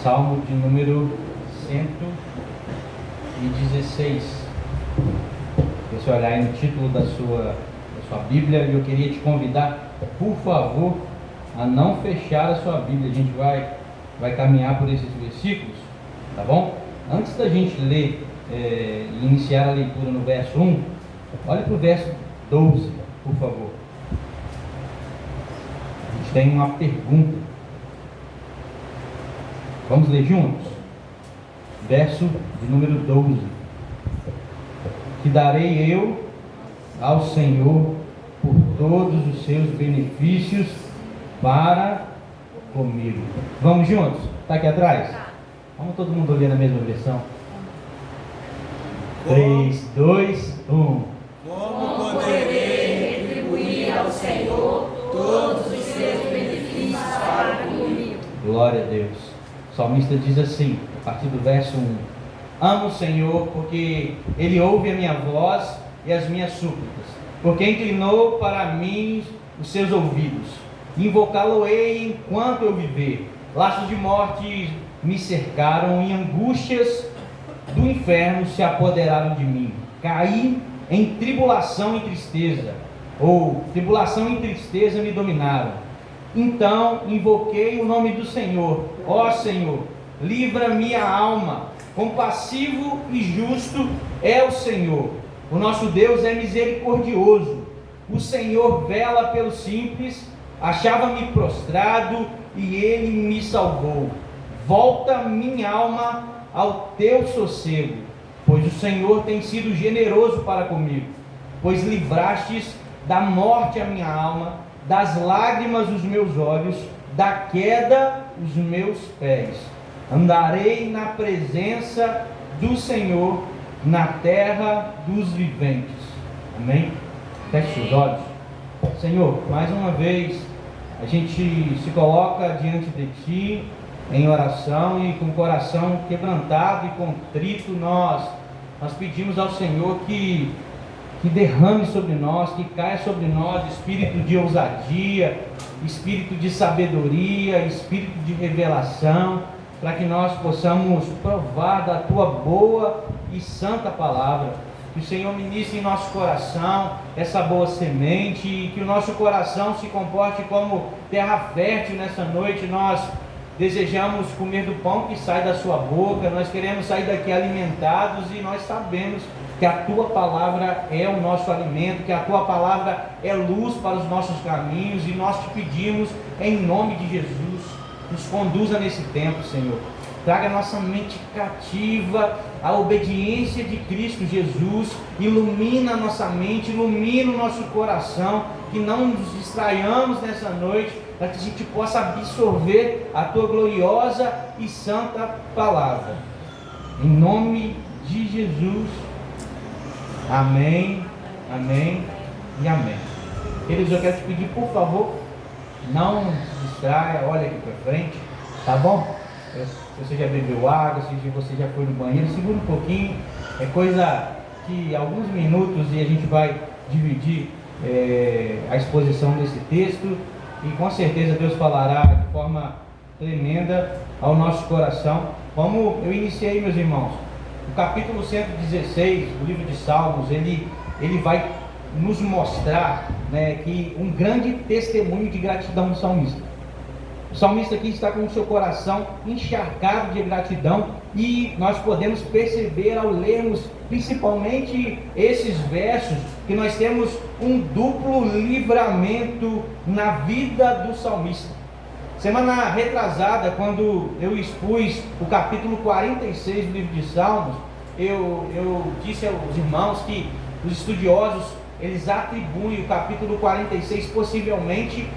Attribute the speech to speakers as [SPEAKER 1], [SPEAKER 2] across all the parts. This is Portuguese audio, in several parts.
[SPEAKER 1] Salmo de número 116. Você olhar aí no título da sua Bíblia, e eu queria te convidar, por favor, a não fechar a sua Bíblia. A gente vai caminhar por esses versículos, tá bom? Antes da gente ler e iniciar a leitura no verso 1, olhe para o verso 12, por favor. A gente tem uma pergunta. Vamos ler juntos? Verso de número 12. Que darei eu ao Senhor por todos os seus benefícios para comigo. Vamos juntos? Está aqui atrás? Vamos todo mundo ler na mesma versão. 3, 2, 1.
[SPEAKER 2] Como poderei retribuir ao Senhor todos os seus benefícios para comigo?
[SPEAKER 1] Glória a Deus. O salmista diz assim, a partir do verso 1: Amo o Senhor porque Ele ouve a minha voz e as minhas súplicas, porque inclinou para mim os seus ouvidos. Invocá-lo-ei enquanto eu viver. Laços de morte me cercaram e angústias do inferno se apoderaram de mim. Caí em tribulação e tristeza, tribulação e tristeza me dominaram. Então invoquei o nome do Senhor. Ó Senhor, livra minha alma. Compassivo e justo é o Senhor. O nosso Deus é misericordioso. O Senhor vela pelo simples. Achava-me prostrado e Ele me salvou. Volta minha alma ao teu sossego, pois o Senhor tem sido generoso para comigo. Pois livrastes da morte a minha alma, das lágrimas os meus olhos, da queda os meus pés. Andarei na presença do Senhor, na terra dos viventes. Amém? Feche os olhos. Senhor, mais uma vez a gente se coloca diante de Ti em oração, e com o coração quebrantado e contrito, nós pedimos ao Senhor que derrame sobre nós, que caia sobre nós espírito de ousadia, espírito de sabedoria, espírito de revelação, para que nós possamos provar da Tua boa e santa palavra. Que o Senhor ministre em nosso coração essa boa semente, e que o nosso coração se comporte como terra fértil nessa noite. Nós desejamos comer do pão que sai da sua boca, nós queremos sair daqui alimentados, e nós sabemos que a Tua palavra é o nosso alimento, que a Tua palavra é luz para os nossos caminhos, e nós te pedimos em nome de Jesus, nos conduza nesse tempo, Senhor. Traga nossa mente cativa à obediência de Cristo Jesus. Ilumina a nossa mente, ilumina o nosso coração, que não nos distraiamos nessa noite, para que a gente possa absorver a Tua gloriosa e santa palavra. Em nome de Jesus. Amém, amém e amém. Queridos, eu quero te pedir, por favor, não se distraia, olha aqui para frente, tá bom? Se você já bebeu água, se você já foi no banheiro, segura um pouquinho. É coisa que alguns minutos, e a gente vai dividir a exposição desse texto, e com certeza Deus falará de forma tremenda ao nosso coração. Como eu iniciei, meus irmãos, o capítulo 116 do livro de Salmos, ele vai nos mostrar, que um grande testemunho de gratidão do salmista. O salmista aqui está com o seu coração encharcado de gratidão, e nós podemos perceber ao lermos principalmente esses versos que nós temos um duplo livramento na vida do salmista. Semana retrasada, quando eu expus o capítulo 46 do livro de Salmos, eu disse aos irmãos que os estudiosos, eles atribuem o capítulo 46 possivelmente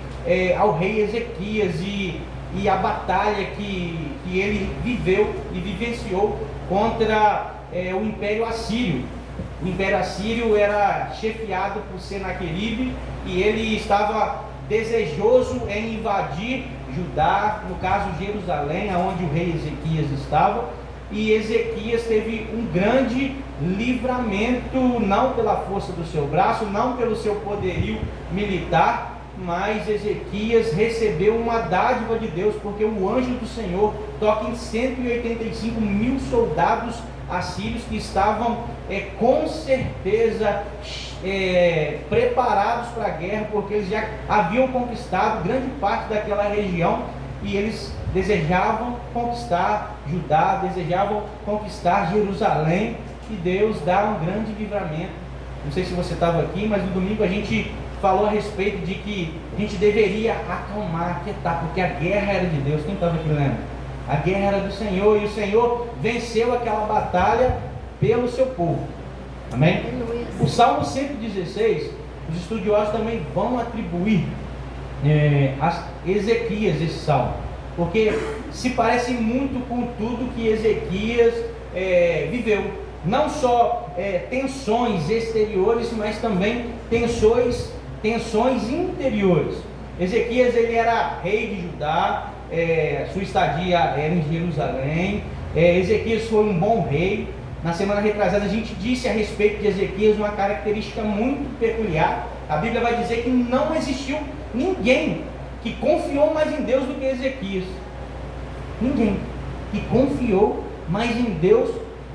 [SPEAKER 1] ao rei Ezequias e a batalha que ele viveu e vivenciou contra o Império Assírio. O Império Assírio era chefiado por Senaqueribe, e ele estava desejoso em invadir Judá, no caso Jerusalém, onde o rei Ezequias estava. E Ezequias teve um grande livramento, não pela força do seu braço, não pelo seu poderio militar, mas Ezequias recebeu uma dádiva de Deus, porque o anjo do Senhor toca em 185 mil soldados assírios que estavam com certeza preparados para a guerra, porque eles já haviam conquistado grande parte daquela região e eles desejavam conquistar Judá, desejavam conquistar Jerusalém, e Deus dá um grande livramento. Não sei se você estava aqui, mas no domingo a gente falou a respeito de que a gente deveria acalmar, aquietar, porque a guerra era de Deus. Quem estava aqui lembra? A guerra era do Senhor, e o Senhor venceu aquela batalha pelo seu povo. Amém? O Salmo 116, os estudiosos também vão atribuir a Ezequias esse salmo, porque se parece muito com tudo que Ezequias viveu. Não só tensões exteriores, mas também tensões interiores. Ezequias, ele era rei de Judá, sua estadia era em Jerusalém. Ezequias foi um bom rei. Na semana retrasada a gente disse a respeito de Ezequias uma característica muito peculiar. A Bíblia vai dizer que não existiu ninguém que confiou mais em Deus do que Ezequias. Ninguém que confiou mais em Deus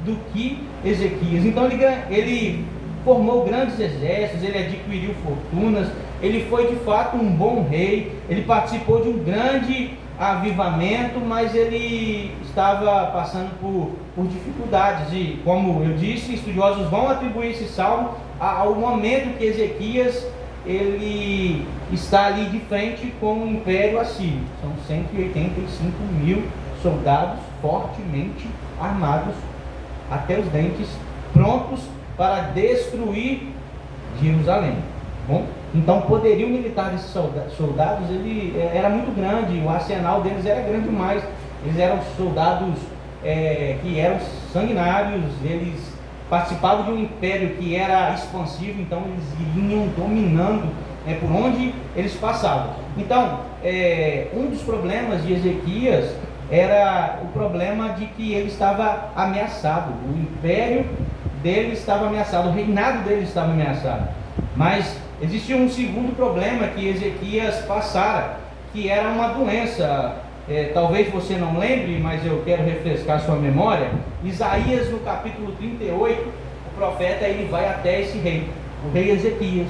[SPEAKER 1] do que Ezequias. Então ele formou grandes exércitos, ele adquiriu fortunas, ele foi de fato um bom rei, ele participou de um grande avivamento, mas ele estava passando por dificuldades, e como eu disse, estudiosos vão atribuir esse salmo ao momento que Ezequias ele está ali de frente com o Império Assírio. São 185 mil soldados fortemente armados até os dentes, prontos para destruir Jerusalém. Bom, então o poderio militar desses soldados ele era muito grande, o arsenal deles era grande demais. Eles eram soldados que eram sanguinários, eles participavam de um império que era expansivo, então eles iriam dominando por onde eles passavam. Então, um dos problemas de Ezequias era o problema de que ele estava ameaçado, o império dele estava ameaçado, o reinado dele estava ameaçado. Mas existia um segundo problema que Ezequias passara, que era uma doença. Talvez você não lembre, mas eu quero refrescar sua memória. Isaías, no capítulo 38, o profeta ele vai até esse rei, o rei Ezequias,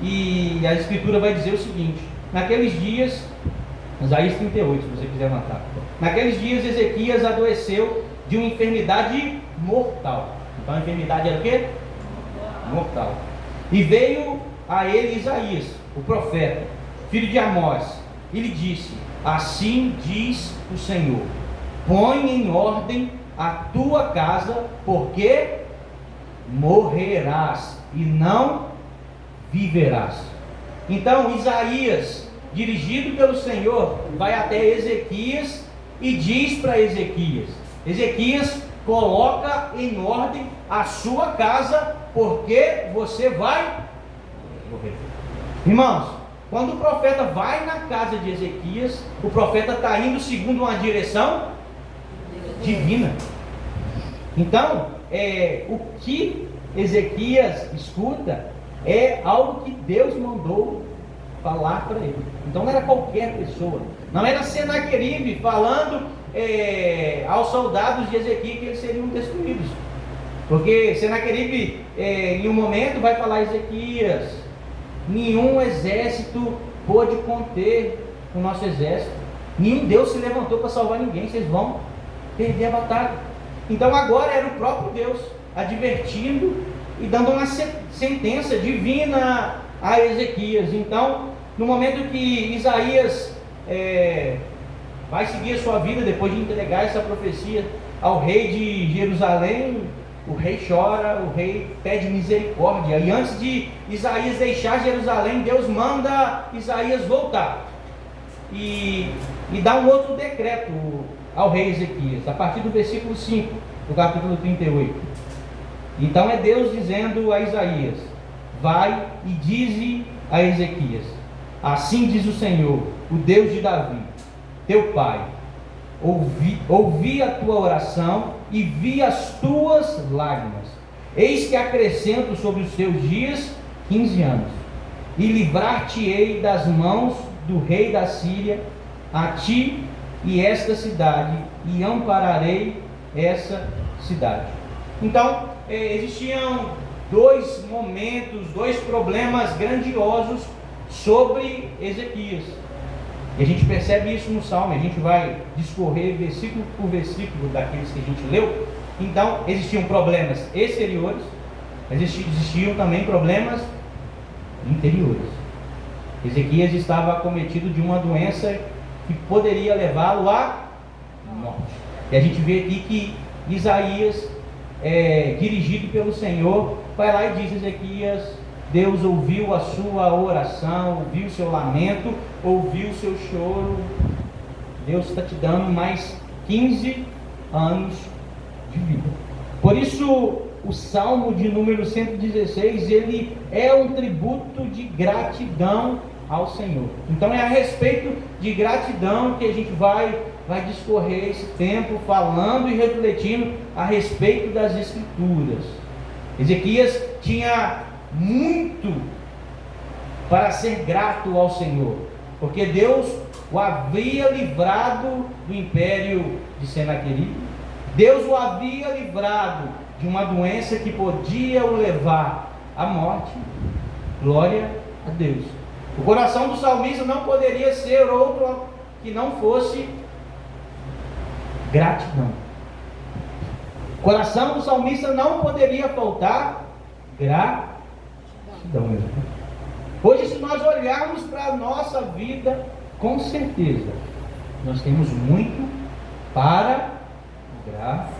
[SPEAKER 1] e a escritura vai dizer o seguinte: naqueles dias, Isaías 38, se você quiser matar. Naqueles dias Ezequias adoeceu de uma enfermidade mortal. Então a enfermidade era o quê? Mortal. E veio a ele Isaías, o profeta, filho de Amós, e lhe disse: assim diz o Senhor, põe em ordem a tua casa, porque morrerás e não viverás. Então Isaías, dirigido pelo Senhor, vai até Ezequias e diz para Ezequias: Ezequias, coloca em ordem a sua casa, porque você vai morrer. Irmãos, quando o profeta vai na casa de Ezequias, o profeta está indo segundo uma direção divina. Então, o que Ezequias escuta é algo que Deus mandou falar para ele. Então não era qualquer pessoa, não era Senaqueribe falando aos soldados de Ezequias que eles seriam destruídos, porque Senaqueribe em um momento vai falar: Ezequias, nenhum exército pôde conter o nosso exército, nenhum Deus se levantou para salvar ninguém, vocês vão perder a batalha. Então agora era o próprio Deus advertindo e dando uma sentença divina a Ezequias. Então, no momento que Isaías vai seguir a sua vida, depois de entregar essa profecia ao rei de Jerusalém, o rei chora, o rei pede misericórdia, e antes de Isaías deixar Jerusalém, Deus manda Isaías voltar e dá um outro decreto ao rei Ezequias, a partir do versículo 5 do capítulo 38. Então é Deus dizendo a Isaías: vai e dize a Ezequias: assim diz o Senhor, o Deus de Davi, teu pai, ouvi a tua oração e vi as tuas lágrimas. Eis que acrescento sobre os teus dias 15 anos. e livrar-te-ei das mãos do rei da Síria, a ti e esta cidade, e ampararei essa cidade. Então, existiam dois momentos, dois problemas grandiosos sobre Ezequias. E a gente percebe isso no Salmo, a gente vai discorrer versículo por versículo daqueles que a gente leu. Então, existiam problemas exteriores, mas existiam também problemas interiores. Ezequias estava acometido de uma doença que poderia levá-lo à morte. E a gente vê aqui que Isaías, dirigido pelo Senhor, vai lá e diz: Ezequias, Deus ouviu a sua oração, ouviu o seu lamento, ouviu o seu choro. Deus está te dando mais 15 anos de vida. Por isso, o Salmo de número 116, ele é um tributo de gratidão ao Senhor. Então é a respeito de gratidão que a gente vai discorrer esse tempo, falando e refletindo a respeito das Escrituras. Ezequias tinha muito para ser grato ao Senhor, porque Deus o havia livrado do império de Senaqueribe. Deus o havia livrado de uma doença que podia o levar à morte. Glória a Deus. O coração do salmista não poderia ser outro que não fosse gratidão. O coração do salmista não poderia faltar gratidão. Hoje, se nós olharmos para a nossa vida, com certeza nós temos muito para agradecer.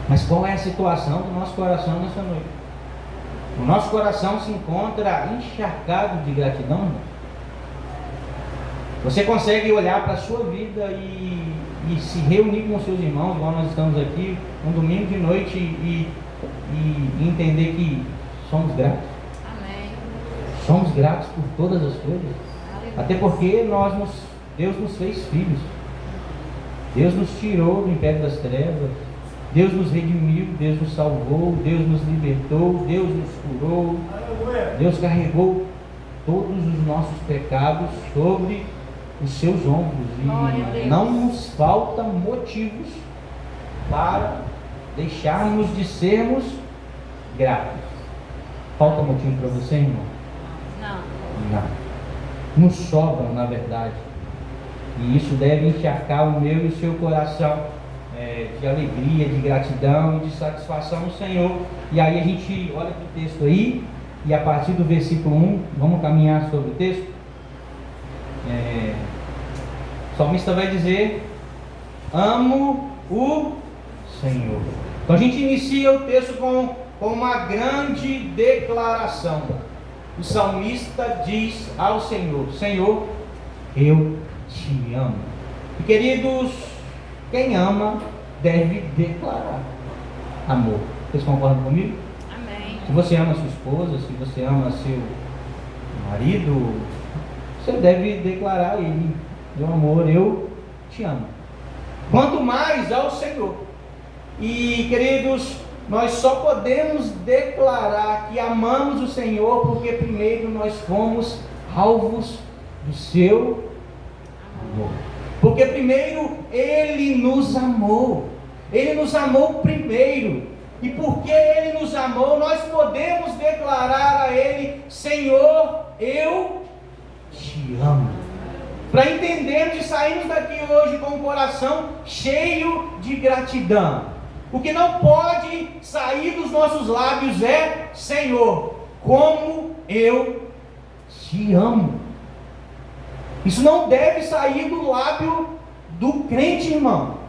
[SPEAKER 1] Mas qual é a situação do nosso coração nessa noite? O nosso coração se encontra encharcado de gratidão, irmão? Você consegue olhar para a sua vida e se reunir com os seus irmãos, igual nós estamos aqui, um domingo de noite, e entender que somos gratos?
[SPEAKER 2] Amém.
[SPEAKER 1] Somos gratos por todas as coisas.
[SPEAKER 2] Aleluia.
[SPEAKER 1] Até porque Deus nos fez filhos. Deus nos tirou do império das trevas. Deus nos redimiu, Deus nos salvou, Deus nos libertou, Deus nos curou. Deus carregou todos os nossos pecados sobre os seus ombros. E não nos faltam motivos para deixarmos de sermos gratos. Falta motivo para você, irmão? Não. Nos sobram, na verdade. E isso deve encharcar o meu e o seu coração de alegria, de gratidão e de satisfação no Senhor. E aí a gente olha para o texto aí, e a partir do versículo 1, vamos caminhar sobre o texto. O salmista vai dizer: amo o Senhor. Então a gente inicia o texto com uma grande declaração. O salmista diz ao Senhor: Senhor, eu te amo. E queridos, quem ama deve declarar amor. Vocês concordam comigo?
[SPEAKER 2] Amém.
[SPEAKER 1] Se você ama sua esposa, se você ama seu marido, você deve declarar a ele: meu amor, eu te amo. Quanto mais ao Senhor. E queridos, nós só podemos declarar que amamos o Senhor porque primeiro nós fomos alvos do seu amor. Porque primeiro Ele nos amou. Ele nos amou primeiro. E porque Ele nos amou, nós podemos declarar a Ele: Senhor, eu te amo. Para entendermos e sairmos daqui hoje com o coração cheio de gratidão. O que não pode sair dos nossos lábios é: Senhor, como eu te amo. Isso não deve sair do lábio do crente, irmão.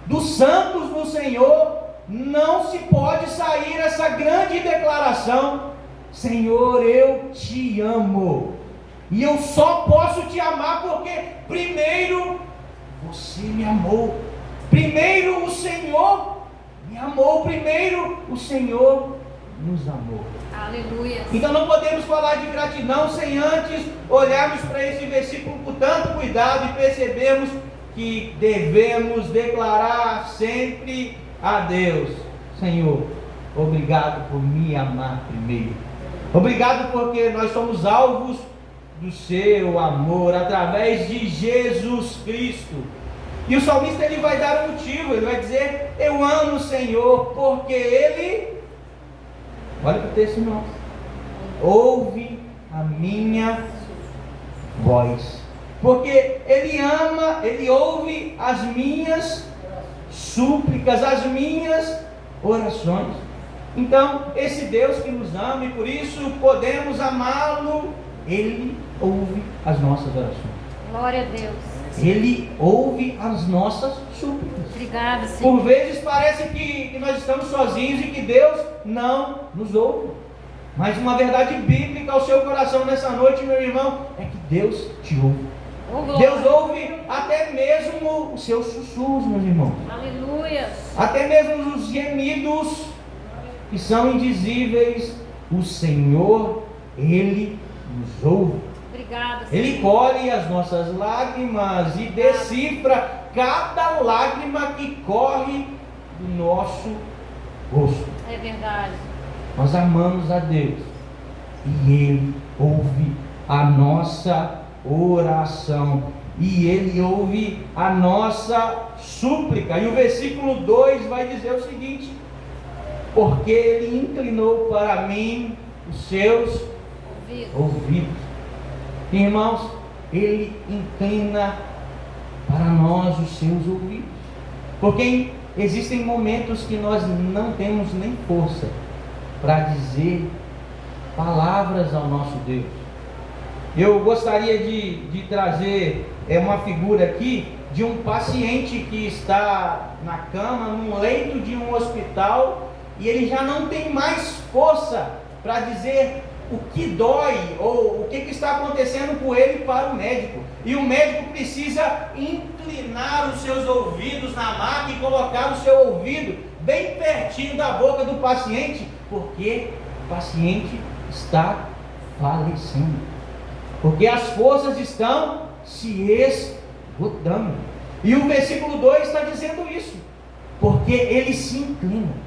[SPEAKER 1] Dos santos no Senhor não se pode sair essa grande declaração: Senhor, eu te amo. E eu só posso te amar porque primeiro você me amou. Primeiro o Senhor me amou. Primeiro o Senhor nos amou.
[SPEAKER 2] Aleluia.
[SPEAKER 1] Então não podemos falar de gratidão sem antes olharmos para esse versículo com tanto cuidado e percebermos que devemos declarar sempre a Deus: Senhor, obrigado por me amar primeiro. Obrigado porque nós somos alvos do seu amor através de Jesus Cristo. E o salmista ele vai dar um motivo, ele vai dizer: eu amo o Senhor, porque Ele, olha para o texto nosso, ouve a minha voz. Porque Ele ama, Ele ouve as minhas súplicas, as minhas orações. Então, esse Deus que nos ama e por isso podemos amá-lo, Ele ouve as nossas orações.
[SPEAKER 2] Glória a Deus.
[SPEAKER 1] Ele ouve as nossas súplicas.
[SPEAKER 2] Obrigada, Senhor.
[SPEAKER 1] Por vezes parece que nós estamos sozinhos e que Deus não nos ouve. Mas uma verdade bíblica ao seu coração nessa noite, meu irmão, é que Deus te ouve. Deus ouve até mesmo os seus sussurros, meus irmãos.
[SPEAKER 2] Aleluia.
[SPEAKER 1] Até mesmo os gemidos que são indizíveis. O Senhor, Ele nos ouve.
[SPEAKER 2] Obrigada, Senhor.
[SPEAKER 1] Ele colhe as nossas lágrimas e decifra cada lágrima que corre do nosso rosto.
[SPEAKER 2] É verdade.
[SPEAKER 1] Nós amamos a Deus e Ele ouve a nossa oração e Ele ouve a nossa súplica. E o versículo 2 vai dizer o seguinte: porque Ele inclinou para mim os seus ouvidos. Irmãos, Ele inclina para nós os seus ouvidos, porque existem momentos que nós não temos nem força para dizer palavras ao nosso Deus. Eu gostaria de trazer uma figura aqui de um paciente que está na cama, num leito de um hospital, e ele já não tem mais força para dizer o que dói ou o que está acontecendo com ele para o médico. E o médico precisa inclinar os seus ouvidos na maca e colocar o seu ouvido bem pertinho da boca do paciente, porque o paciente está falecendo, porque as forças estão se esgotando. E o versículo 2 está dizendo isso, porque ele se inclina.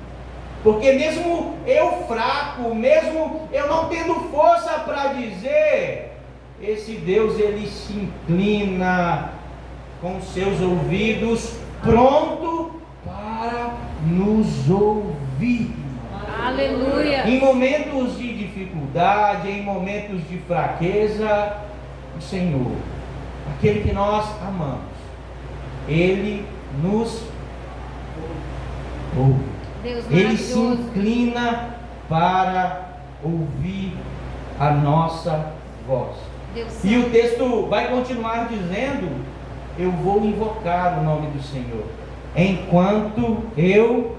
[SPEAKER 1] Porque mesmo eu fraco, mesmo eu não tendo força para dizer, esse Deus ele se inclina com seus ouvidos, pronto para nos ouvir.
[SPEAKER 2] Aleluia.
[SPEAKER 1] Em momentos de dificuldade, em momentos de fraqueza, o Senhor, aquele que nós amamos, Ele nos ouve. Ele se inclina para ouvir a nossa voz. E o texto vai continuar dizendo: eu vou invocar o nome do Senhor enquanto eu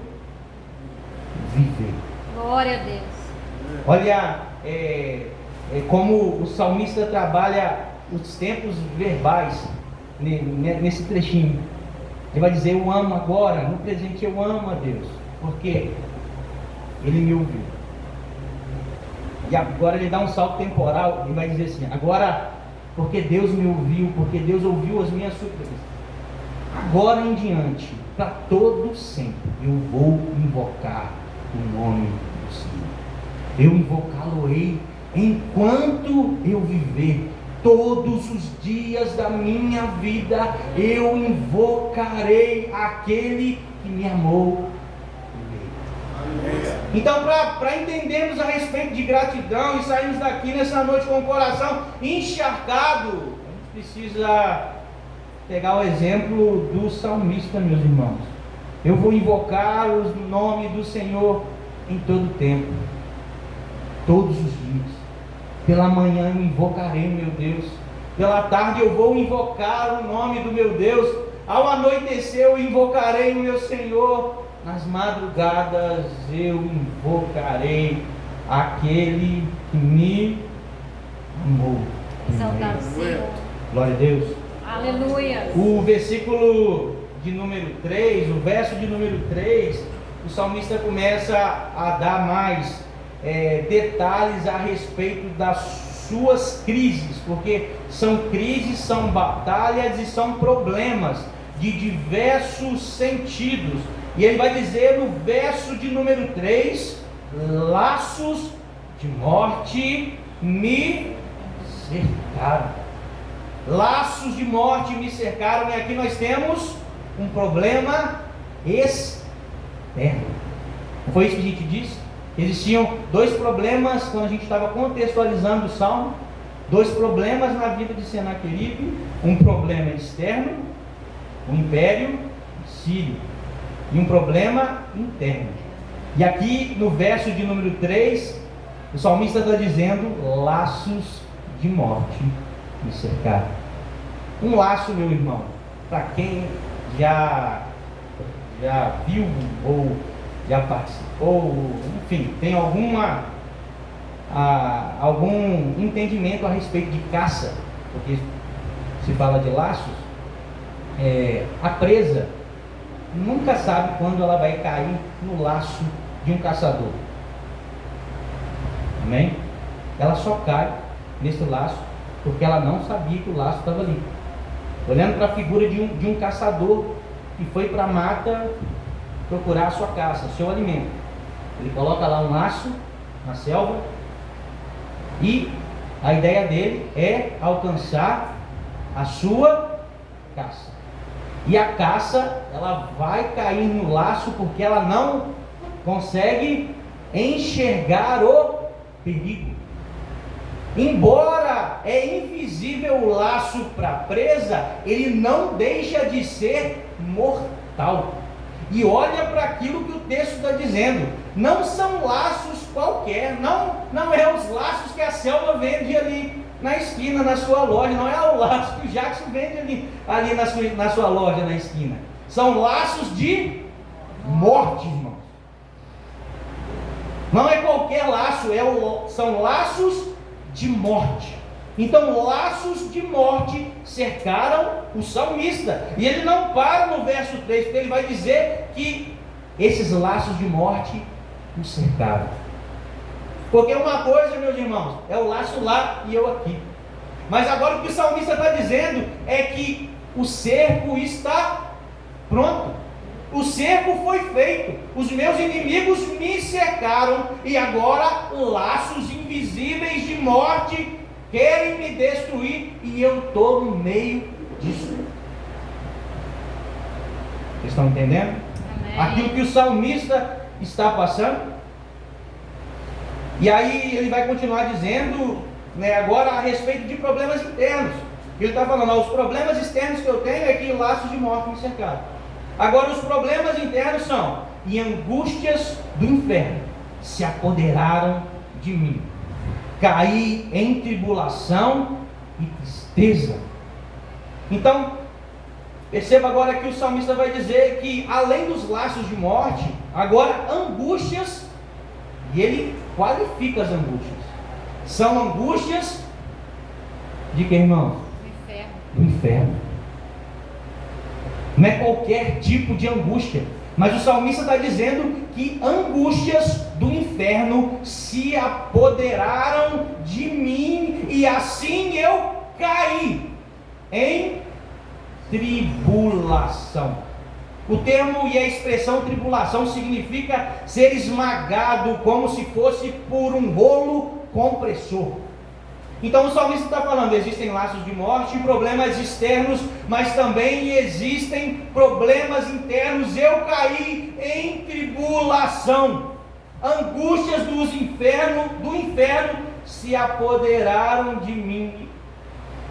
[SPEAKER 1] viver.
[SPEAKER 2] Glória a Deus.
[SPEAKER 1] Olha, como o salmista trabalha os tempos verbais nesse trechinho. Ele vai dizer: eu amo agora, no presente eu amo a Deus, porque Ele me ouviu. E agora ele dá um salto temporal e vai dizer assim: agora, porque Deus me ouviu, porque Deus ouviu as minhas súplicas, agora em diante, para todo sempre, eu vou invocar o nome do Senhor. Eu invocá-lo-ei enquanto eu viver. Todos os dias da minha vida eu invocarei aquele que me amou. Então, para entendermos a respeito de gratidão e sairmos daqui nessa noite com o coração encharcado, a gente precisa pegar o exemplo do salmista, meus irmãos. Eu vou invocar o nome do Senhor em todo tempo, todos os dias. Pela manhã eu invocarei o meu Deus, pela tarde eu vou invocar o nome do meu Deus, ao anoitecer eu invocarei o meu Senhor, nas madrugadas eu invocarei aquele que me amou.
[SPEAKER 2] Exaltado Senhor.
[SPEAKER 1] Glória a Deus.
[SPEAKER 2] Aleluia.
[SPEAKER 1] O versículo de número 3, o verso de número 3, o salmista começa a dar mais detalhes a respeito das suas crises, porque são crises, são batalhas e são problemas de diversos sentidos. E ele vai dizer no verso de número 3, laços de morte me cercaram. Laços de morte me cercaram, e aqui nós temos um problema externo. Não foi isso que a gente disse? Existiam dois problemas quando a gente estava contextualizando o Salmo. Dois problemas na vida de Senaqueribe. Um problema externo, o império sírio, e um problema interno. E aqui no verso de número 3, o salmista está dizendo: laços de morte me cercaram. Um laço, meu irmão, para quem já viu ou já participou, enfim, tem algum entendimento a respeito de caça, porque se fala de laços, a presa nunca sabe quando ela vai cair no laço de um caçador. Amém? Ela só cai nesse laço porque ela não sabia que o laço estava ali. Olhando para a figura de um caçador que foi para a mata procurar a sua caça, o seu alimento. Ele coloca lá um laço na selva e a ideia dele é alcançar a sua caça. E a caça, ela vai cair no laço porque ela não consegue enxergar o perigo. Embora é invisível o laço para a presa, ele não deixa de ser mortal. E olha para aquilo que o texto está dizendo. Não são laços qualquer, não é os laços que a selva vende ali na esquina, na sua loja. Não é o laço que o Jackson vende ali na sua loja, na esquina. São laços de morte, irmãos. Não é qualquer laço, são laços de morte. Então, laços de morte cercaram o salmista. E ele não para no verso 3, porque ele vai dizer que esses laços de morte o cercaram. Porque uma coisa, meus irmãos, é o laço lá e eu aqui. Mas agora o que o salmista está dizendo é que o cerco está pronto. O cerco foi feito. Os meus inimigos me cercaram e agora laços invisíveis de morte querem me destruir e eu estou no meio disso. Vocês estão entendendo? Amém. Aquilo que o salmista está passando. E aí ele vai continuar dizendo, agora a respeito de problemas internos. Ele está falando, os problemas externos que eu tenho é que laços de morte me cercaram. Agora os problemas internos são: e angústias do inferno se apoderaram de mim. Caí em tribulação e tristeza. Então, perceba agora que o salmista vai dizer que além dos laços de morte, agora angústias, e ele qualifica as angústias. São angústias de que, irmão? Do inferno. Não é qualquer tipo de angústia, mas o salmista está dizendo que angústias do inferno se apoderaram de mim e assim eu caí em tribulação. O termo e a expressão tribulação significa ser esmagado como se fosse por um rolo compressor. Então o salmista está falando, existem laços de morte e problemas externos, mas também existem problemas internos. Eu caí em tribulação. Angústias do inferno se apoderaram de mim.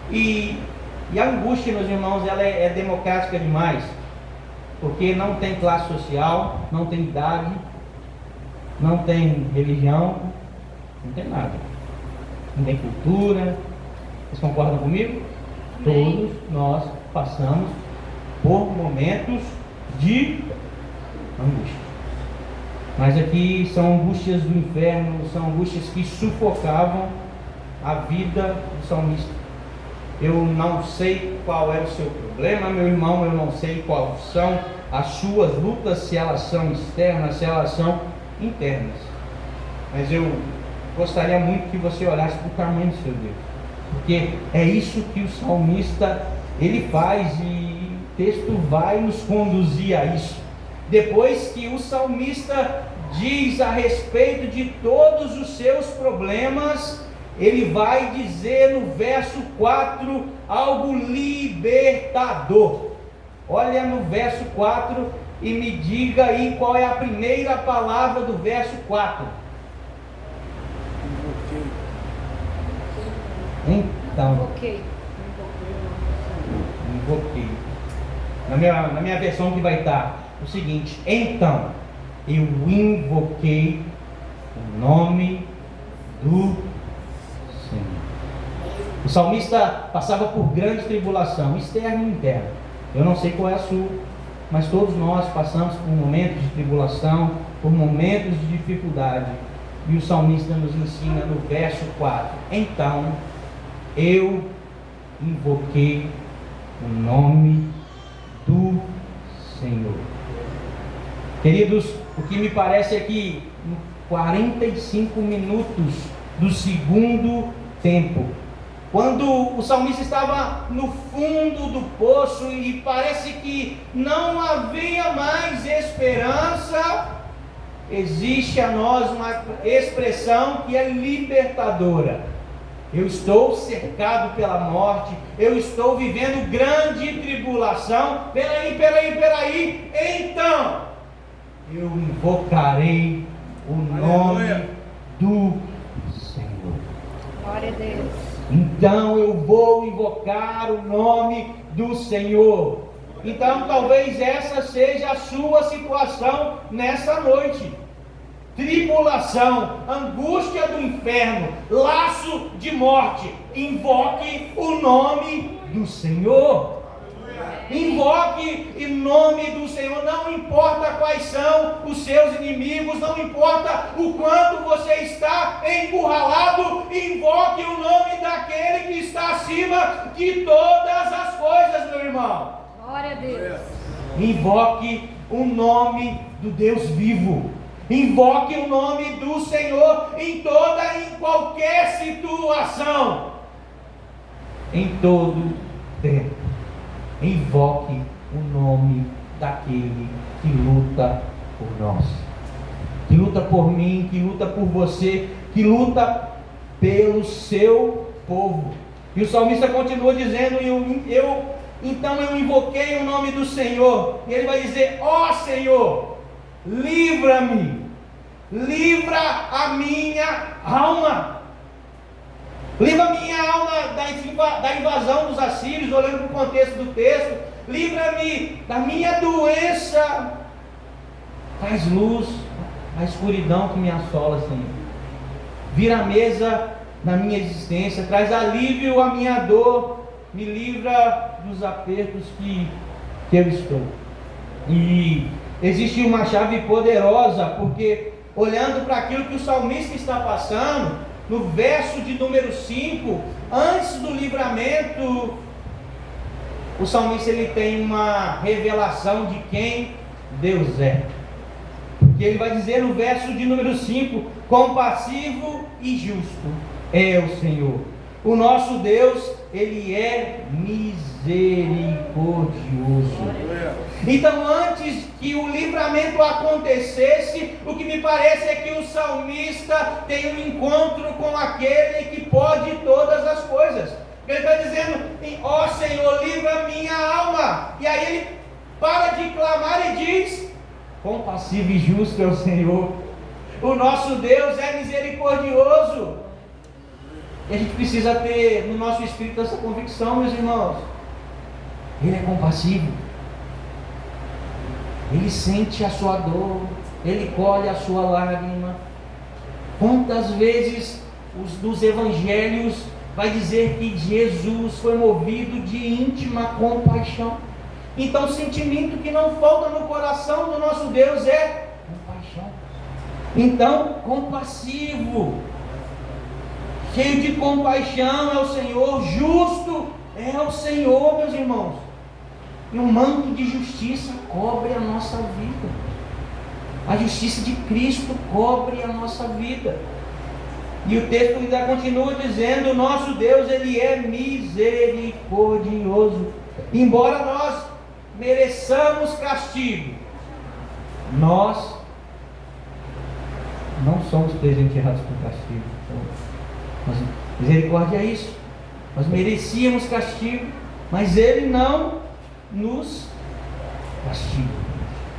[SPEAKER 1] E a angústia, meus irmãos, ela é democrática demais, porque não tem classe social, não tem idade, não tem religião, não tem nada. Não tem cultura. Vocês concordam comigo? Todos nós passamos por momentos de angústia. Mas aqui são angústias do inferno, são angústias que sufocavam a vida do salmista. Eu não sei qual é o seu problema, meu irmão, eu não sei quais são as suas lutas, se elas são externas, se elas são internas. Mas eu gostaria muito que você olhasse para o tamanho do seu Deus, porque é isso que o salmista ele faz, e o texto vai nos conduzir a isso. Depois que o salmista diz a respeito de todos os seus problemas, ele vai dizer no verso 4 algo libertador. Olha no verso 4 e me diga aí qual é a primeira palavra do verso 4. Então, invoquei. Na minha versão que vai estar o seguinte: então eu invoquei o nome do Senhor. O salmista passava por grande tribulação, externa e interna. Eu não sei qual é a sua, mas todos nós passamos por momentos de tribulação, por momentos de dificuldade. E o salmista nos ensina no verso 4: então eu invoquei o nome do Senhor. Queridos, o que me parece é que em 45 minutos do segundo tempo, quando o salmista estava no fundo do poço e parece que não havia mais esperança, existe a nós uma expressão que é libertadora. Eu estou cercado pela morte, eu estou vivendo grande tribulação. Peraí, então eu invocarei o nome do Senhor.
[SPEAKER 2] Glória a Deus.
[SPEAKER 1] Então eu vou invocar o nome do Senhor. Então talvez essa seja a sua situação nessa noite. Tribulação, angústia do inferno, laço de morte. Invoque o nome do Senhor. Invoque em nome do Senhor. Não importa quais são os seus inimigos, não importa o quanto você está encurralado, invoque o nome daquele que está acima de todas as coisas, meu irmão.
[SPEAKER 2] Glória a Deus.
[SPEAKER 1] Invoque o nome do Deus vivo. Invoque o nome do Senhor em qualquer situação, em todo tempo. Invoque o nome daquele que luta por nós, que luta por mim, que luta por você, que luta pelo seu povo. E o salmista continua dizendo: então eu invoquei o nome do Senhor. E ele vai dizer: ó Senhor, livra-me, livra a minha alma. Livra a minha alma da invasão dos assírios, olhando para o contexto do texto. Livra-me da minha doença. Traz luz à escuridão que me assola, Senhor. Vira a mesa na minha existência. Traz alívio à minha dor. Me livra dos apertos que eu estou. E existe uma chave poderosa, porque olhando para aquilo que o salmista está passando, no verso de número 5, antes do livramento, o salmista ele tem uma revelação de quem Deus é. Porque ele vai dizer no verso de número 5: compassivo e justo é o Senhor. O nosso Deus, ele é misericordioso. Então, antes que o livramento acontecesse, o que me parece é que o salmista tem um encontro com aquele que pode todas as coisas. Ele está dizendo: ó Senhor, livra minha alma. E aí ele para de clamar e diz: compassivo e justo é o Senhor. O nosso Deus é misericordioso. E a gente precisa ter no nosso espírito essa convicção, meus irmãos. Ele é compassivo. Ele sente a sua dor. Ele colhe a sua lágrima. Quantas vezes dos evangelhos vai dizer que Jesus foi movido de íntima compaixão? Então o sentimento que não falta no coração do nosso Deus é compaixão. Então, compassivo, cheio de compaixão é o Senhor, justo é o Senhor, meus irmãos. E um manto de justiça cobre a nossa vida. A justiça de Cristo cobre a nossa vida. E o texto ainda continua dizendo: o nosso Deus, ele é misericordioso. Embora nós mereçamos castigo, nós não somos presenteados com castigo. Mas misericórdia é isso. Nós merecíamos castigo, mas Ele não nos castiga.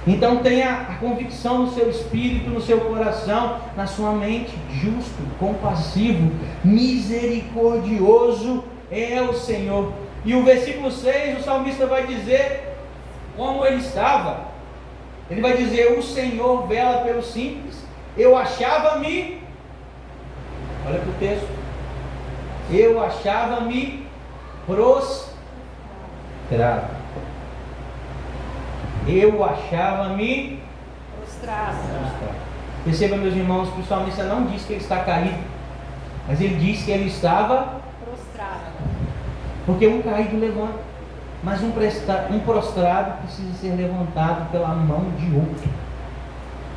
[SPEAKER 1] Então tenha a convicção no seu espírito, no seu coração, na sua mente: justo, compassivo, misericordioso é o Senhor. E o versículo 6, o salmista vai dizer como ele estava. Ele vai dizer: o Senhor vela pelo simples. Eu achava-me, olha para o texto, eu achava-me prostrado. Eu achava-me
[SPEAKER 2] prostrado.
[SPEAKER 1] Perceba, meus irmãos, que o salmista não diz que ele está caído, mas ele diz que ele estava
[SPEAKER 2] prostrado.
[SPEAKER 1] Porque um caído levanta, mas um prostrado precisa ser levantado pela mão de outro.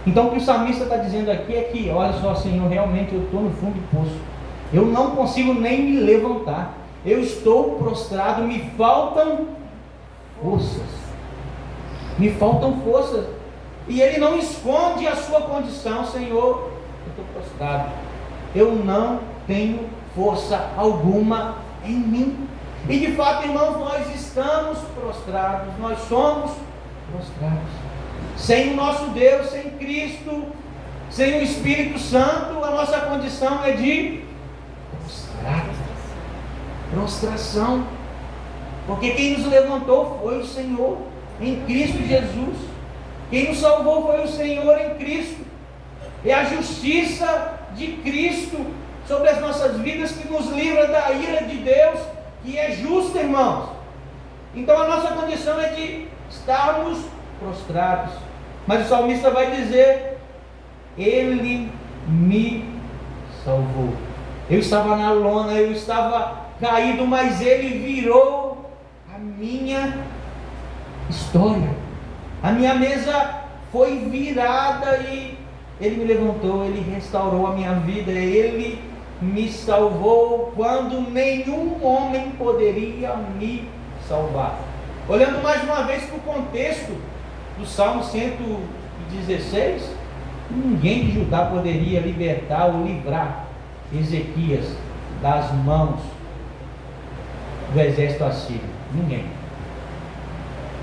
[SPEAKER 1] Então o que o salmista está dizendo aqui é que, olha só, Senhor, realmente eu estou no fundo do poço, eu não consigo nem me levantar, eu estou prostrado, me faltam forças. Me faltam forças. E ele não esconde a sua condição: Senhor, eu estou prostrado, eu não tenho força alguma em mim. E de fato, irmãos, nós estamos prostrados, nós somos prostrados. Sem o nosso Deus, sem Cristo, sem o Espírito Santo, a nossa condição é de prostração. Porque quem nos levantou foi o Senhor em Cristo Jesus. Quem nos salvou foi o Senhor em Cristo. É a justiça de Cristo sobre as nossas vidas que nos livra da ira de Deus, que é justa, irmãos. Então a nossa condição é de estarmos prostrados. Mas o salmista vai dizer: Ele me salvou. Eu estava na lona, eu estava caído, mas Ele virou a minha história. A minha mesa foi virada e Ele me levantou, Ele restaurou a minha vida, Ele me salvou quando nenhum homem poderia me salvar. Olhando mais uma vez para o contexto do Salmo 116, ninguém de Judá poderia libertar ou livrar Ezequias das mãos do exército assírio. Ninguém.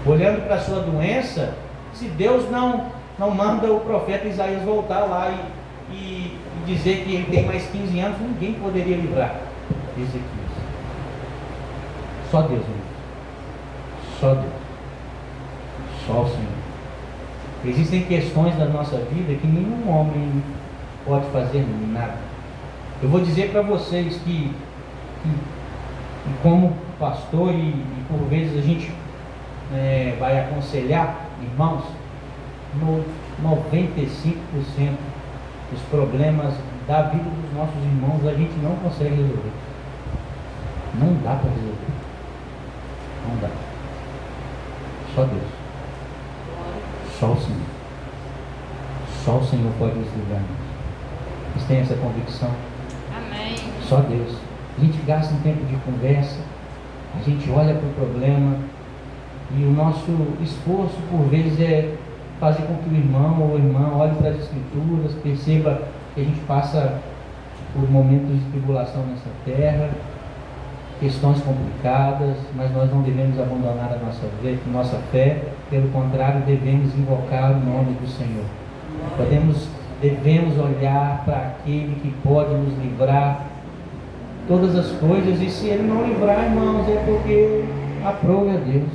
[SPEAKER 1] Olhando para a sua doença, se Deus não manda o profeta Isaías voltar lá e dizer que ele tem mais 15 anos, ninguém poderia livrar Ezequias. Só Deus, irmão. Só Deus. Só o Senhor. Existem questões da nossa vida que nenhum homem pode fazer nada. Eu vou dizer para vocês que como pastor e por vezes a gente vai aconselhar irmãos, 95% dos problemas da vida dos nossos irmãos a gente não consegue resolver. Não dá para resolver. Não dá. Só Deus. Só o Senhor. Só o Senhor pode nos livrar. Vocês têm essa convicção?
[SPEAKER 2] Amém.
[SPEAKER 1] Só Deus. A gente gasta um tempo de conversa, a gente olha para o problema e o nosso esforço por vezes é fazer com que o irmão ou a irmã olhe para as Escrituras, perceba que a gente passa por momentos de tribulação nessa terra, questões complicadas, mas nós não devemos abandonar a nossa fé, pelo contrário, devemos invocar o nome do Senhor. Devemos olhar para aquele que pode nos livrar todas as coisas, e se Ele não livrar, irmãos, é porque aprove a Deus.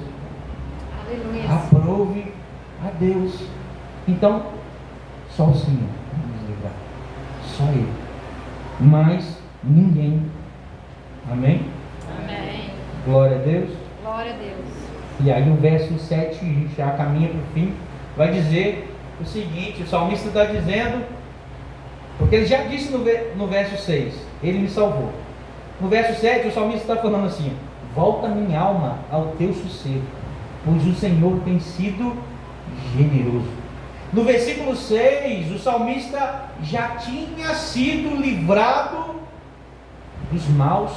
[SPEAKER 2] Aleluia.
[SPEAKER 1] Aprove a Deus. Então, só o Senhor pode nos livrar. Só Ele. Mas ninguém. Amém?
[SPEAKER 2] Amém.
[SPEAKER 1] Glória a Deus.
[SPEAKER 2] Glória a Deus.
[SPEAKER 1] E aí o verso 7, a gente já caminha para o fim, vai dizer o seguinte: o salmista está dizendo, porque ele já disse no verso 6, Ele me salvou. No verso 7, o salmista está falando assim: volta minha alma ao teu sossego, pois o Senhor tem sido generoso. No versículo 6, o salmista já tinha sido livrado dos maus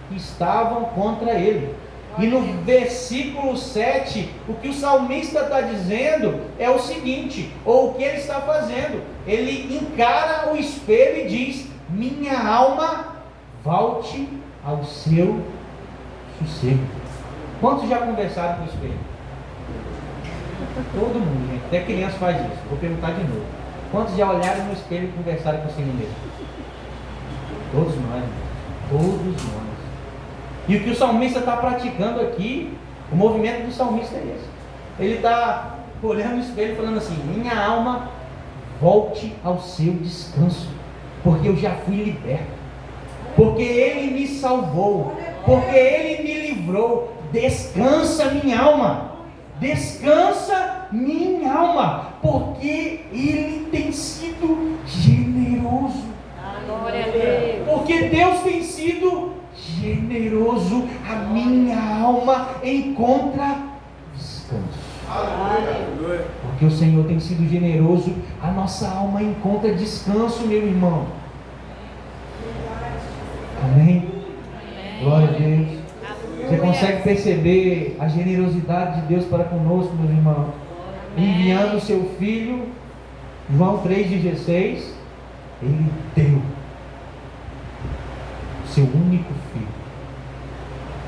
[SPEAKER 1] que estavam contra ele. E no versículo 7, o que o salmista está dizendo é o seguinte, ou o que ele está fazendo. Ele encara o espelho e diz: minha alma, volte ao seu sossego. Quantos já conversaram com o espelho? Todo mundo, gente. Até criança faz isso. Vou perguntar de novo. Quantos já olharam no espelho e conversaram com si mesmo? Todos nós, todos nós. E o que o salmista está praticando aqui, o movimento do salmista é esse. Ele está olhando no espelho e falando assim: minha alma, volte ao seu descanso, porque eu já fui liberto, porque Ele me salvou, porque Ele me livrou. Descansa, minha alma, descansa, minha alma, porque Ele tem sido generoso.
[SPEAKER 2] Glória a Deus.
[SPEAKER 1] Porque Deus tem sido generoso, a minha alma encontra descanso. Porque o Senhor tem sido generoso, a nossa alma encontra descanso, meu irmão. Amém? Glória a Deus. Você consegue perceber a generosidade de Deus para conosco, meus irmãos? Enviando o seu Filho, João 3,16, Ele deu o seu único Filho.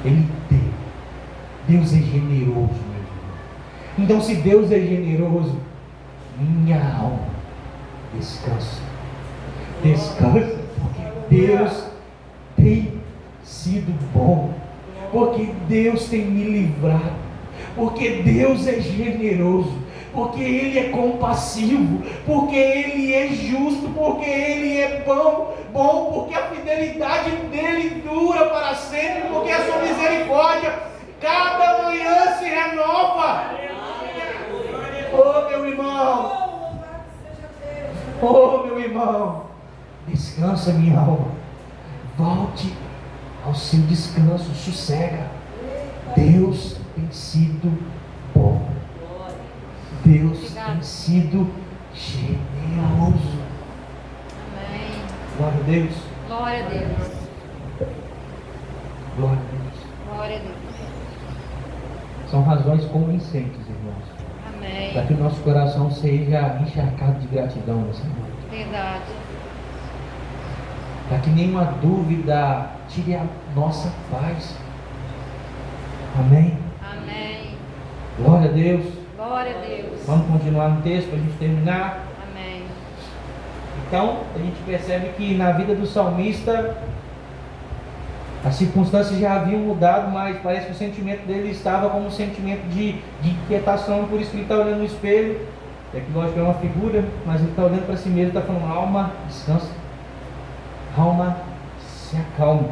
[SPEAKER 1] Ele deu. Deus é generoso, meu irmão. Então, se Deus é generoso, minha alma descansa. Descansa, porque Deus tem sido bom, porque Deus tem me livrado, porque Deus é generoso, porque Ele é compassivo, porque Ele é justo, porque Ele é bom, porque a fidelidade dEle dura para sempre, porque a sua misericórdia cada manhã se renova. Oh, meu irmão, oh, meu irmão, descansa, minha alma, volte ao seu descanso, sossega. Deus tem sido bom, Deus tem sido generoso.
[SPEAKER 2] Amém.
[SPEAKER 1] Glória a Deus.
[SPEAKER 2] Glória a Deus.
[SPEAKER 1] Glória a Deus.
[SPEAKER 2] Glória a Deus.
[SPEAKER 1] São razões convincentes, irmãos,
[SPEAKER 2] Amém.
[SPEAKER 1] para que o nosso coração seja encharcado de gratidão nessa noite.
[SPEAKER 2] Verdade.
[SPEAKER 1] Para que nenhuma dúvida tire a nossa paz. Amém?
[SPEAKER 2] Amém.
[SPEAKER 1] Glória a Deus.
[SPEAKER 2] Glória a Deus.
[SPEAKER 1] Vamos continuar no texto para a gente terminar.
[SPEAKER 2] Amém.
[SPEAKER 1] Então, a gente percebe que na vida do salmista, as circunstâncias já haviam mudado, mas parece que o sentimento dele estava como um sentimento de inquietação, por isso que ele está olhando no espelho. É que lógico é uma figura, mas ele está olhando para si mesmo e está falando: alma, descansa. Alma, se acalme.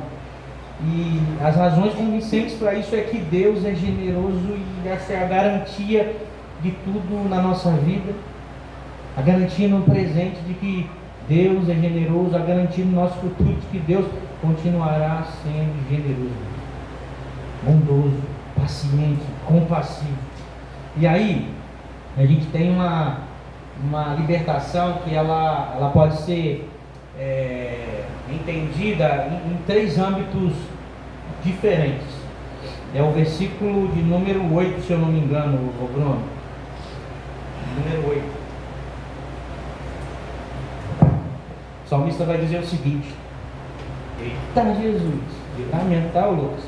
[SPEAKER 1] E as razões convincentes para isso é que Deus é generoso e essa é a garantia de tudo na nossa vida. A garantia no presente de que Deus é generoso, a garantia no nosso futuro de que Deus continuará sendo generoso, bondoso, paciente, compassivo. E aí, a gente tem uma libertação que ela pode ser entendida em três âmbitos diferentes. É o versículo de número 8, se eu não me engano, Bruno. Número 8. O salmista vai dizer o seguinte: eita Jesus, livramento, tá, Lucas?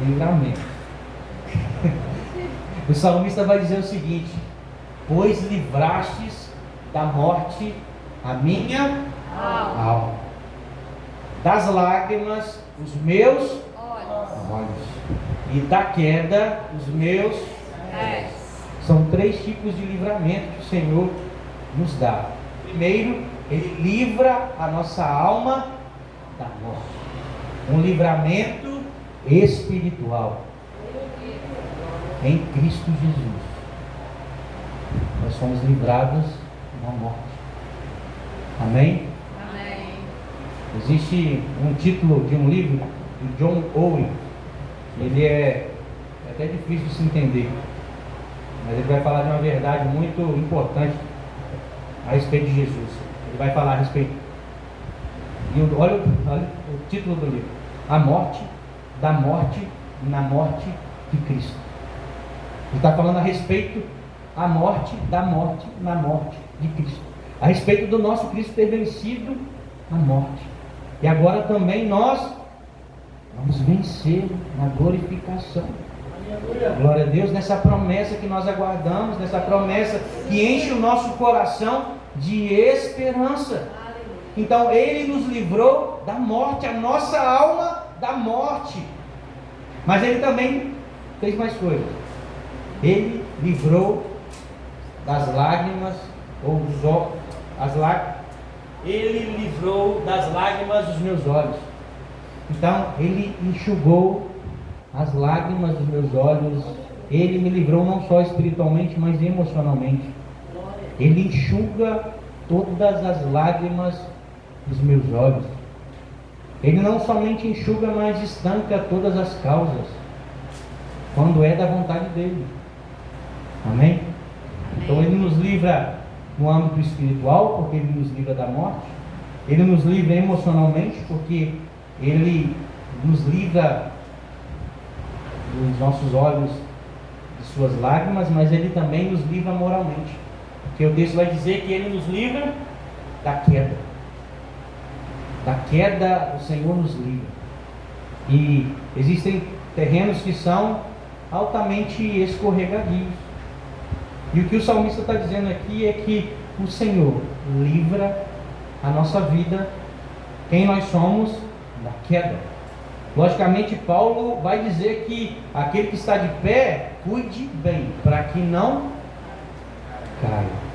[SPEAKER 1] Livramento. O salmista vai dizer o seguinte: pois livrastes da morte a minha alma, das lágrimas os meus olhos, e da queda os meus pés. São três tipos de livramento que o Senhor nos dá. Primeiro, Ele livra a nossa alma da morte, um livramento espiritual em Cristo Jesus. Nós somos livrados da morte. Amém?
[SPEAKER 2] Amém.
[SPEAKER 1] Existe um título de um livro de John Owen. Ele é até difícil de se entender, mas ele vai falar de uma verdade muito importante a respeito de Jesus. Ele vai falar a respeito. E olha o título do livro: A Morte, da Morte na morte de Cristo. Ele está falando a respeito da morte, na morte de Cristo. A respeito do nosso Cristo ter vencido a morte. E agora também nós vamos vencer na glorificação. Glória a Deus, nessa promessa que nós aguardamos, nessa promessa que enche o nosso coração de esperança. Então Ele nos livrou da morte, a nossa alma da morte. Mas Ele também fez mais coisas. Ele livrou das lágrimas, Ele livrou das lágrimas dos meus olhos. Então Ele enxugou as lágrimas dos meus olhos. Ele me livrou não só espiritualmente, mas emocionalmente. Ele enxuga todas as lágrimas dos meus olhos. Ele não somente enxuga, mas estanca todas as causas, quando é da vontade dele. Amém? Então Ele nos livra no âmbito espiritual, porque Ele nos livra da morte. Ele nos livra emocionalmente, porque Ele nos livra dos nossos olhos, de suas lágrimas, mas Ele também nos livra moralmente, porque o texto vai dizer que Ele nos livra da queda. Da queda o Senhor nos livra. E existem terrenos que são altamente escorregadios. E o que o salmista está dizendo aqui é que o Senhor livra a nossa vida, quem nós somos, da queda. Logicamente, Paulo vai dizer que aquele que está de pé, cuide bem, para que não caia.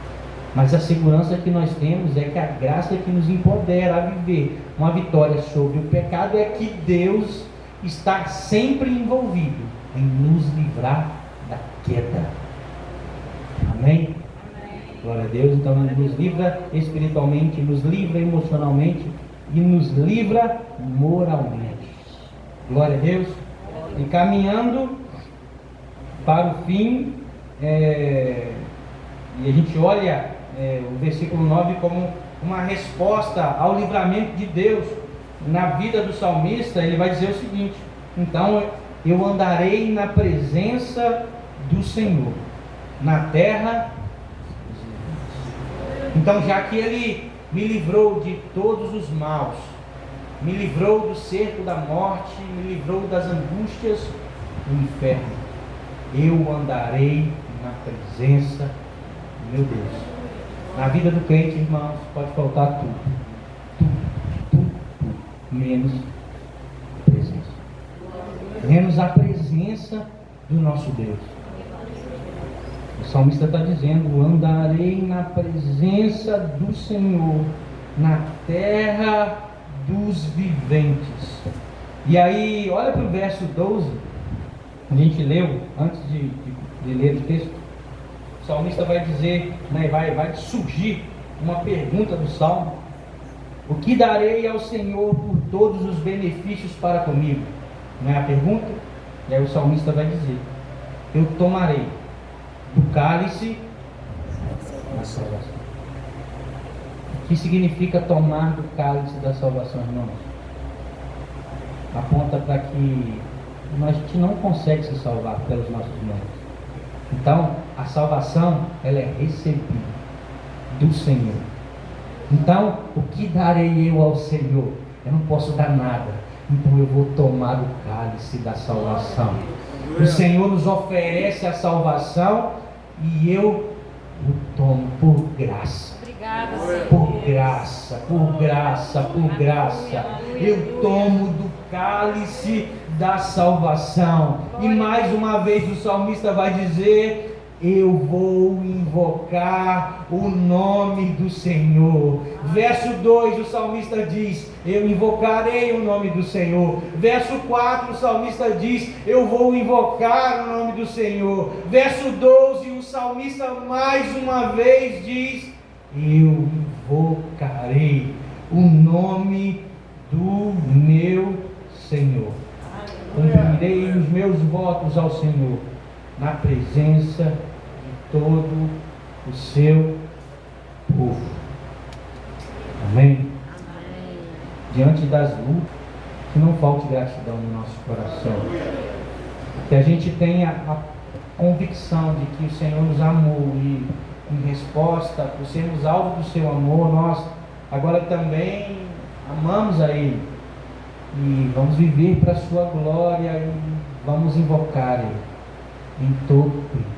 [SPEAKER 1] Mas a segurança que nós temos é que a graça que nos empodera a viver uma vitória sobre o pecado é que Deus está sempre envolvido em nos livrar da queda. Amém? Glória a Deus. Então Ele nos livra espiritualmente, nos livra emocionalmente e nos livra moralmente. Glória a Deus. E caminhando para o fim, e a gente olha o versículo 9 como uma resposta ao livramento de Deus na vida do salmista. Ele vai dizer o seguinte: então eu andarei na presença do Senhor, na terra. Então, já que Ele me livrou de todos os maus, me livrou do cerco da morte, me livrou das angústias do inferno, eu andarei na presença do meu Deus. Na vida do crente, irmãos, pode faltar tudo, menos a presença. Menos a presença do nosso Deus. O salmista está dizendo: andarei na presença do Senhor, na terra dos viventes. E aí, olha para o verso 12, a gente leu, antes de ler o texto, o salmista vai dizer, vai surgir uma pergunta do salmo: o que darei ao Senhor por todos os benefícios para comigo? Não é a pergunta? E aí o salmista vai dizer: eu tomarei do cálice da salvação. O que significa tomar do cálice da salvação, irmãos? Aponta para que a gente não consegue se salvar pelos nossos méritos. Então, a salvação, ela é recebida do Senhor. Então, o que darei eu ao Senhor? Eu não posso dar nada. Então eu vou tomar do cálice da salvação. O Senhor nos oferece a salvação e eu o tomo por graça. Por graça, por graça, por graça. Eu tomo do cálice da salvação. E mais uma vez o salmista vai dizer: eu vou invocar o nome do Senhor. Verso 2, o salmista diz: eu invocarei o nome do Senhor. Verso 4, o salmista diz: eu vou invocar o nome do Senhor. Verso 12, o salmista mais uma vez diz: eu invocarei o nome do meu Senhor. Cumprirei os meus votos ao Senhor na presença de todo o seu povo. Amém? Diante das lutas, que não falte gratidão no nosso coração. Que a gente tenha a convicção de que o Senhor nos amou e, em resposta, por sermos alvo do seu amor, nós agora também amamos a Ele e vamos viver para a sua glória e vamos invocar Ele em todo o tempo.